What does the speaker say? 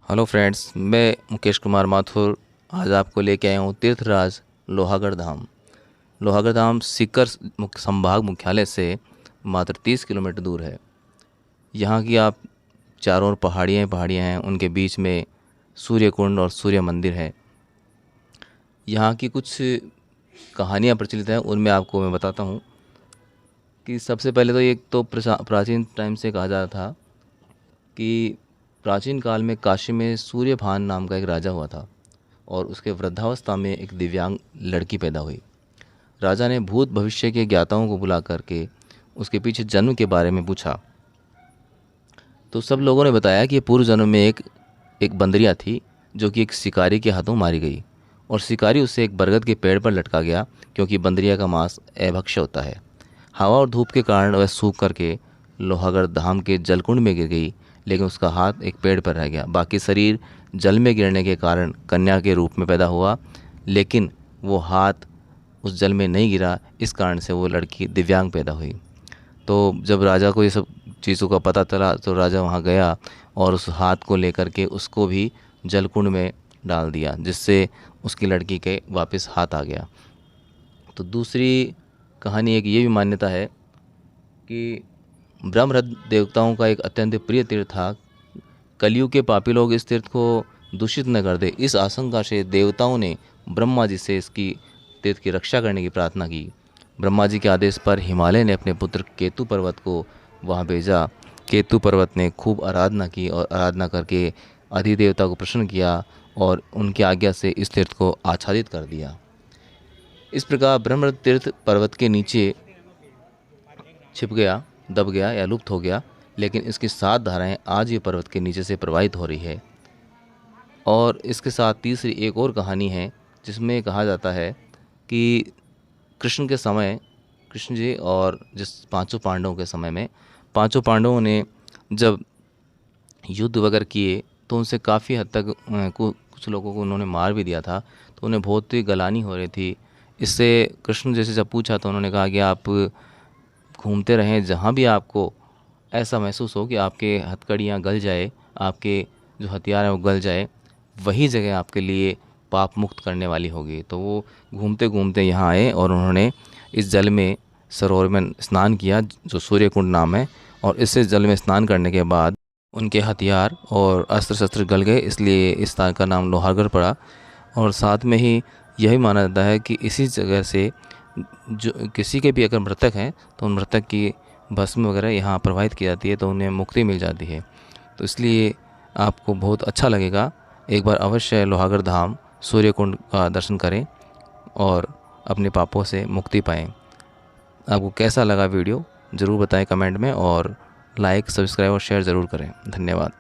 Hello friends, मैं मुकेश कुमार माथुर आज आपको लेके आया हूँ तीर्थराज लोहागढ़ धाम। लोहागढ़ धाम सीकर संभाग मुख्यालय से मात्र 30 किलोमीटर दूर है। यहाँ की आप चारों ओर पहाड़ियाँ ही पहाड़ियाँ हैं, उनके बीच में सूर्य कुंड और सूर्य मंदिर है। यहाँ की कुछ कहानियाँ प्रचलित हैं, उनमें आपको मैं बताता हूँ कि सबसे पहले तो एक तो प्राचीन टाइम से कहा जाता था कि प्राचीन काल में काशी में सूर्यभान नाम का एक राजा हुआ था और उसके वृद्धावस्था में एक दिव्यांग लड़की पैदा हुई। राजा ने भूत भविष्य के ज्ञाताओं को बुला करके उसके पीछे जन्म के बारे में पूछा, तो सब लोगों ने बताया कि पूर्व जन्म में एक बंदरिया थी जो कि एक शिकारी के हाथों मारी गई और शिकारी उसे एक बरगद के पेड़ पर लटका गया, क्योंकि बंदरिया का मांस अभक्ष्य होता है। हवा और धूप के कारण वह सूख करके लोहागढ़ धाम के जलकुंड में गिर गई, लेकिन उसका हाथ एक पेड़ पर रह गया। बाकी शरीर जल में गिरने के कारण कन्या के रूप में पैदा हुआ, लेकिन वो हाथ उस जल में नहीं गिरा, इस कारण से वो लड़की दिव्यांग पैदा हुई। तो जब राजा को ये सब चीज़ों का पता चला तो राजा वहाँ गया और उस हाथ को लेकर के उसको भी जलकुंड में डाल दिया, जिससे उसकी लड़की के वापस हाथ आ गया। तो दूसरी कहानी एक ये भी मान्यता है कि ब्रह्मरथ देवताओं का एक अत्यंत प्रिय तीर्थ था। कलयुग के पापी लोग इस तीर्थ को दूषित न कर दे, इस आशंका से देवताओं ने ब्रह्मा जी से इसकी तीर्थ की रक्षा करने की प्रार्थना की। ब्रह्मा जी के आदेश पर हिमालय ने अपने पुत्र केतु पर्वत को वहाँ भेजा। केतु पर्वत ने खूब आराधना की और आराधना करके अधिदेवता को प्रसन्न किया और उनकी आज्ञा से इस तीर्थ को आच्छादित कर दिया। इस प्रकार ब्रह्मरथ तीर्थ पर्वत के नीचे छिप गया, दब गया या लुप्त हो गया, लेकिन इसकी 7 धाराएं आज ये पर्वत के नीचे से प्रवाहित हो रही है। और इसके साथ तीसरी एक और कहानी है जिसमें कहा जाता है कि कृष्ण के समय, कृष्ण जी और जिस पांचों पांडवों के समय में पांचों पांडवों ने जब युद्ध वगैरह किए तो उनसे काफ़ी हद तक कुछ लोगों को उन्होंने मार भी दिया था, तो उन्हें बहुत ही गलानी हो रही थी। इससे कृष्ण जैसे जब पूछा तो उन्होंने कहा कि आप घूमते रहें जहाँ भी आपको ऐसा महसूस हो कि आपके हथकड़ियाँ गल जाए, आपके जो हथियार हैं वो गल जाए, वही जगह आपके लिए पाप मुक्त करने वाली होगी। तो वो घूमते घूमते यहाँ आए और उन्होंने इस जल में सरोवर में स्नान किया जो सूर्य कुंड नाम है, और इससे जल में स्नान करने के बाद उनके हथियार और अस्त्र शस्त्र गल गए, इसलिए इस स्थान का नाम लोहागढ़ पड़ा। और साथ में ही यही माना जाता है कि इसी जगह से जो किसी के भी अगर मृतक हैं तो उन मृतक की भस्म वगैरह यहाँ प्रवाहित की जाती है तो उन्हें मुक्ति मिल जाती है। तो इसलिए आपको बहुत अच्छा लगेगा, एक बार अवश्य लोहागढ़ धाम सूर्य कुंड का दर्शन करें और अपने पापों से मुक्ति पाएँ। आपको कैसा लगा वीडियो ज़रूर बताएं कमेंट में, और लाइक, सब्सक्राइब और शेयर ज़रूर करें। धन्यवाद।